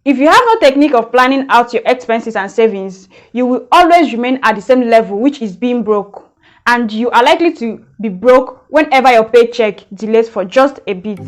If you have no technique of planning out your expenses and savings, you will always remain at the same level, which is being broke. And you are likely to be broke whenever your paycheck delays for just a bit.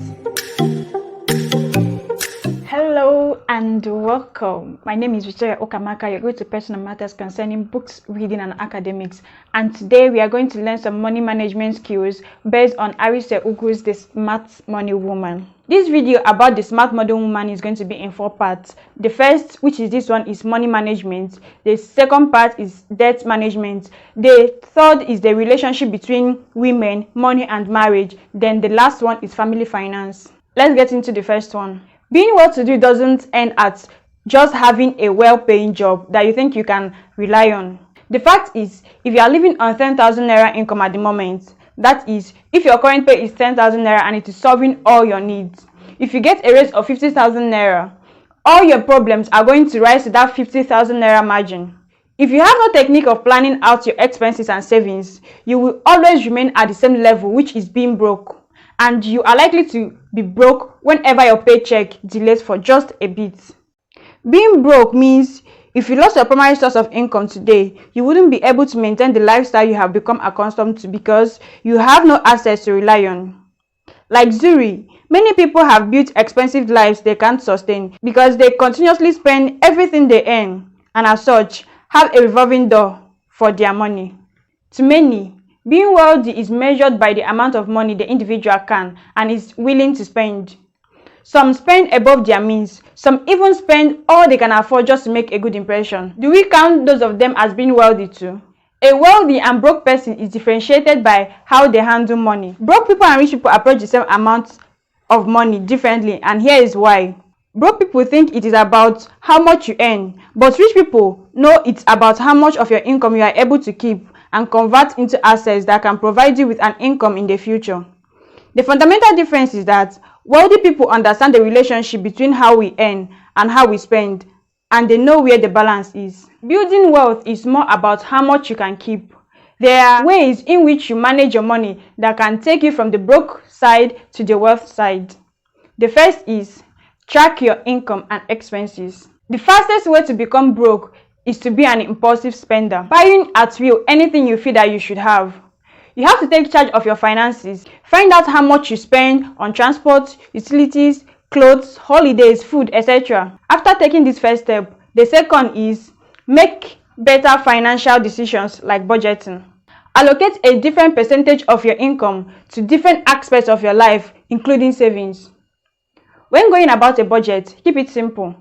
Hello and welcome. My name is BookToria. You're going to personal matters concerning books, reading, and academics. And today we are going to learn some money management skills based on Arese Ugwu's The Smart Money Woman. This video about the Smart Money Woman is going to be in 4 parts. The first, which is this one, is money management. The second part is debt management. The third is the relationship between women, money, and marriage. Then the last one is family finance. Let's get into the first one. Being well-to-do doesn't end at just having a well-paying job that you think you can rely on. The fact is, if you are living on 10,000 naira income at the moment, that is, if your current pay is 10,000 naira and it is solving all your needs, if you get a raise of 50,000 naira, all your problems are going to rise to that 50,000 naira margin. If you have no technique of planning out your expenses and savings, you will always remain at the same level, which is being broke. And you are likely to be broke whenever your paycheck delays for just a bit. Being broke means if you lost your primary source of income today, you wouldn't be able to maintain the lifestyle you have become accustomed to because you have no assets to rely on. Like Zuri, many people have built expensive lives they can't sustain because they continuously spend everything they earn and as such have a revolving door for their money. To many, being wealthy is measured by the amount of money the individual can and is willing to spend. Some spend above their means, some even spend all they can afford just to make a good impression. Do we count those of them as being wealthy too? A wealthy and broke person is differentiated by how they handle money. Broke people and rich people approach the same amount of money differently, and here is why. Broke people think it is about how much you earn, but rich people know it's about how much of your income you are able to keep and convert into assets that can provide you with an income in the future. The fundamental difference is that wealthy people understand the relationship between how we earn and how we spend, and they know where the balance is. Building wealth is more about how much you can keep. There are ways in which you manage your money that can take you from the broke side to the wealth side. The first is track your income and expenses. The fastest way to become broke is to be an impulsive spender, buying at will anything you feel that you should have. You have to take charge of your finances. Find out how much you spend on transport, utilities, clothes, holidays, food, etc. After taking this first step, the second is make better financial decisions like budgeting. Allocate a different percentage of your income to different aspects of your life, including savings. When going about a budget, keep it simple.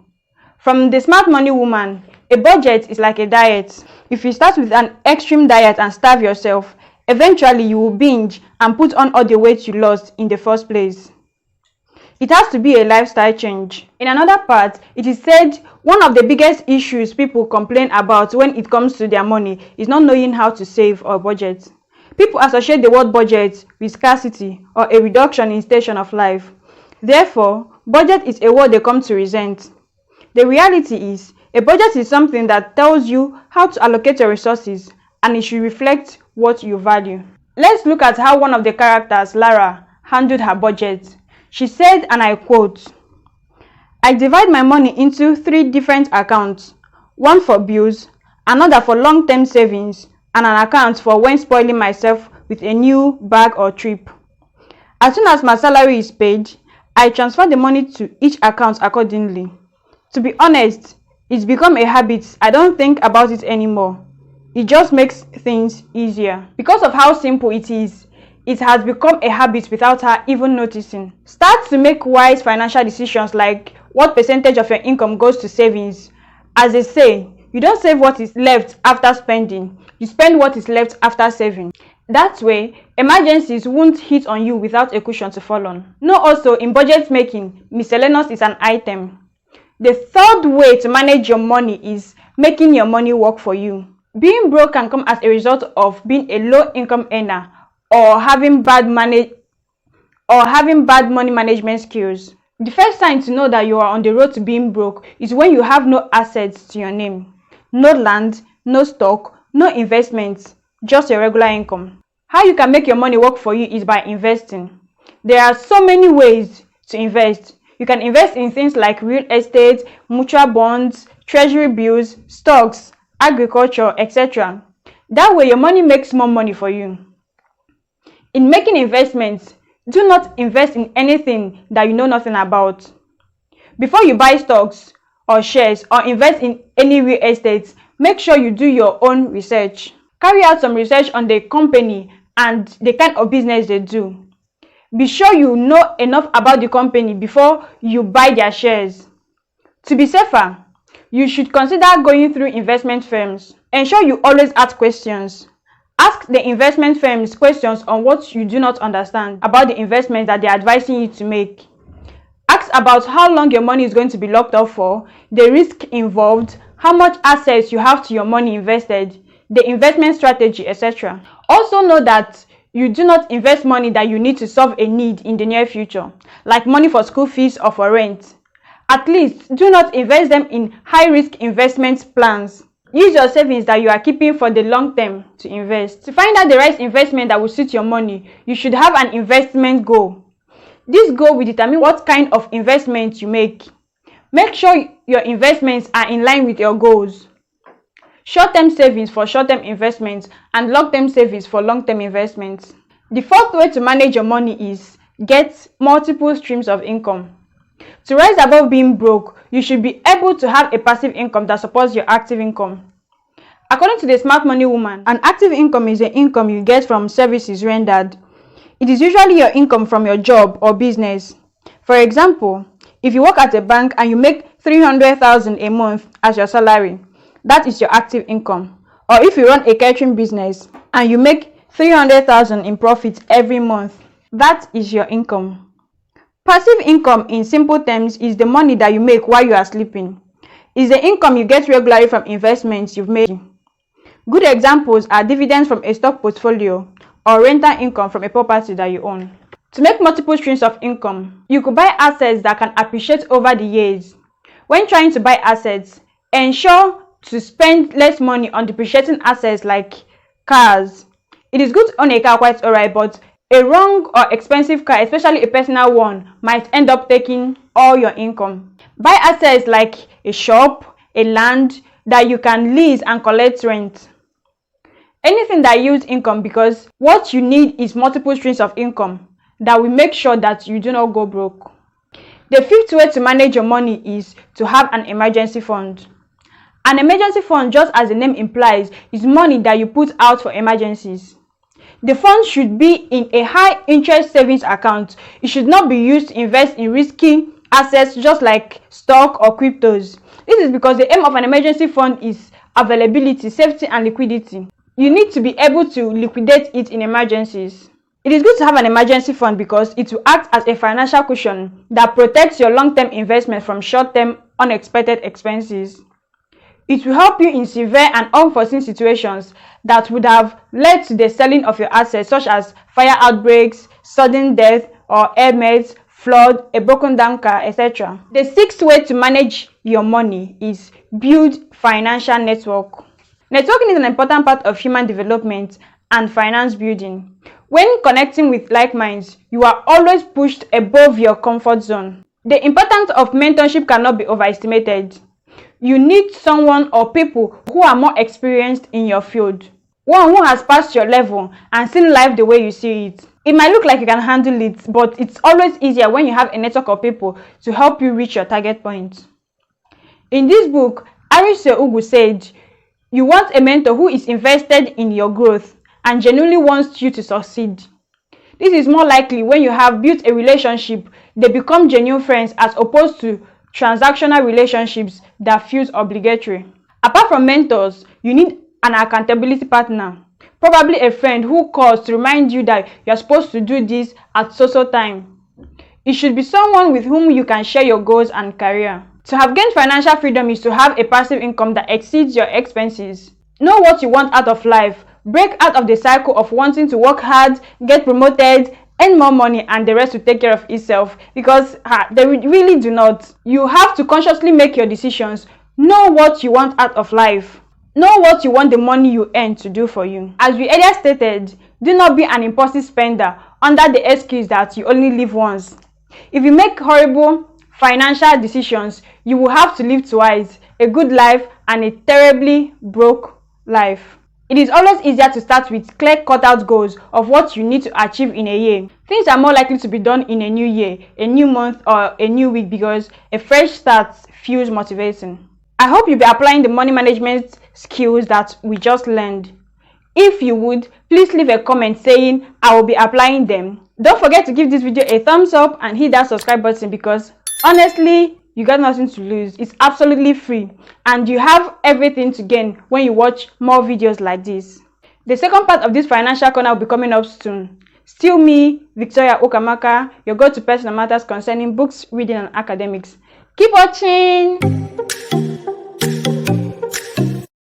From the Smart Money Woman, a budget is like a diet. If you start with an extreme diet and starve yourself, eventually you will binge and put on all the weight you lost in the first place. It has to be a lifestyle change. In another part, it is said one of the biggest issues people complain about when it comes to their money is not knowing how to save or budget. People associate the word budget with scarcity or a reduction in station of life. Therefore, budget is a word they come to resent. The reality is, a budget is something that tells you how to allocate your resources and it should reflect what you value. Let's look at how one of the characters, Lara, handled her budget. She said, and I quote, "I divide my money into 3 different accounts, one for bills, another for long-term savings, and an account for when spoiling myself with a new bag or trip. As soon as my salary is paid, I transfer the money to each account accordingly. To be honest, it's become a habit. I don't think about it anymore. It just makes things easier." Because of how simple it is, it has become a habit without her even noticing. Start to make wise financial decisions like what percentage of your income goes to savings. As they say, you don't save what is left after spending, you spend what is left after saving. That way, emergencies won't hit on you without a cushion to fall on. Know also, in budget making, miscellaneous is an item. The third way to manage your money is making your money work for you. Being broke can come as a result of being a low-income earner or having bad money management skills. The first sign to know that you are on the road to being broke is when you have no assets to your name. No land, no stock, no investments, just your regular income. How you can make your money work for you is by investing. There are so many ways to invest. You can invest in things like real estate, mutual bonds, treasury bills, stocks, agriculture, etc. That way your money makes more money for you. In making investments, do not invest in anything that you know nothing about. Before you buy stocks or shares or invest in any real estate, make sure you do your own research. Carry out some research on the company and the kind of business they do. Be sure you know enough about the company before you buy their shares. To be safer, you should consider going through investment firms. Ensure you always ask questions. Ask the investment firms questions on what you do not understand about the investments that they are advising you to make. Ask about how long your money is going to be locked up for, the risk involved, how much access you have to your money invested, the investment strategy, etc. Also know that you do not invest money that you need to solve a need in the near future, like money for school fees or for rent. At least, do not invest them in high-risk investment plans. Use your savings that you are keeping for the long term to invest. To find out the right investment that will suit your money, you should have an investment goal. This goal will determine what kind of investment you make. Make sure your investments are in line with your goals. Short-term savings for short-term investments and long-term savings for long-term investments. The fourth way to manage your money is get multiple streams of income. To rise above being broke, you should be able to have a passive income that supports your active income. According to the Smart Money Woman, an active income is the income you get from services rendered. It is usually your income from your job or business. For example, if you work at a bank and you make 300,000 a month as your salary, that is your active income. Or if you run a catering business and you make 300,000 in profit every month, that is your income. Passive income in simple terms is the money that you make while you are sleeping. It's the income you get regularly from investments you've made. Good examples are dividends from a stock portfolio or rental income from a property that you own. To make multiple streams of income, you could buy assets that can appreciate over the years. When trying to buy assets, ensure to spend less money on depreciating assets like cars. It is good to own a car, quite alright, but a wrong or expensive car, especially a personal one, might end up taking all your income. Buy assets like a shop, a land that you can lease and collect rent. Anything that yields income, because what you need is multiple streams of income that will make sure that you do not go broke. The fifth way to manage your money is to have an emergency fund. An emergency fund, just as the name implies, is money that you put out for emergencies. The fund should be in a high interest savings account. It should not be used to invest in risky assets just like stock or cryptos. This is because the aim of an emergency fund is availability, safety, and liquidity. You need to be able to liquidate it in emergencies. It is good to have an emergency fund because it will act as a financial cushion that protects your long-term investment from short-term unexpected expenses. It will help you in severe and unforeseen situations that would have led to the selling of your assets, such as fire outbreaks, sudden death, or ailments, flood, a broken down car, etc. The sixth way to manage your money is build financial network. Networking is an important part of human development and finance building. When connecting with like minds, you are always pushed above your comfort zone. The importance of mentorship cannot be overestimated. You need someone or people who are more experienced in your field. One who has passed your level and seen life the way you see it. It might look like you can handle it, but it's always easier when you have a network of people to help you reach your target point. In this book, Arese Ugwu said, you want a mentor who is invested in your growth and genuinely wants you to succeed. This is more likely when you have built a relationship, they become genuine friends as opposed to transactional relationships that feels obligatory. Apart from mentors, you need an accountability partner, probably a friend who calls to remind you that you are supposed to do this at so time. It should be someone with whom you can share your goals and career. To have gained financial freedom is to have a passive income that exceeds your expenses. Know what you want out of life. Break out of the cycle of wanting to work hard, get promoted, earn more money, and the rest will take care of itself, because they really do not. You have to consciously make your decisions. Know what you want out of life. Know what you want the money you earn to do for you. As we earlier stated, do not be an impulsive spender under the excuse that you only live once. If you make horrible financial decisions. You will have to live twice: a good life and a terribly broke life. It is always easier to start with clear cut out goals of what you need to achieve in a year. Things are more likely to be done in a new year, a new month, or a new week because a fresh start feels motivating. I hope you'll be applying the money management skills that we just learned. If you would, please leave a comment saying I will be applying them. Don't forget to give this video a thumbs up and hit that subscribe button because honestly, you got nothing to lose. It's absolutely free and you have everything to gain when you watch more videos like this. The second part of this financial corner will be coming up soon. Still me, Victoria Okamaka, your go-to personal matters concerning books, reading and academics. Keep watching!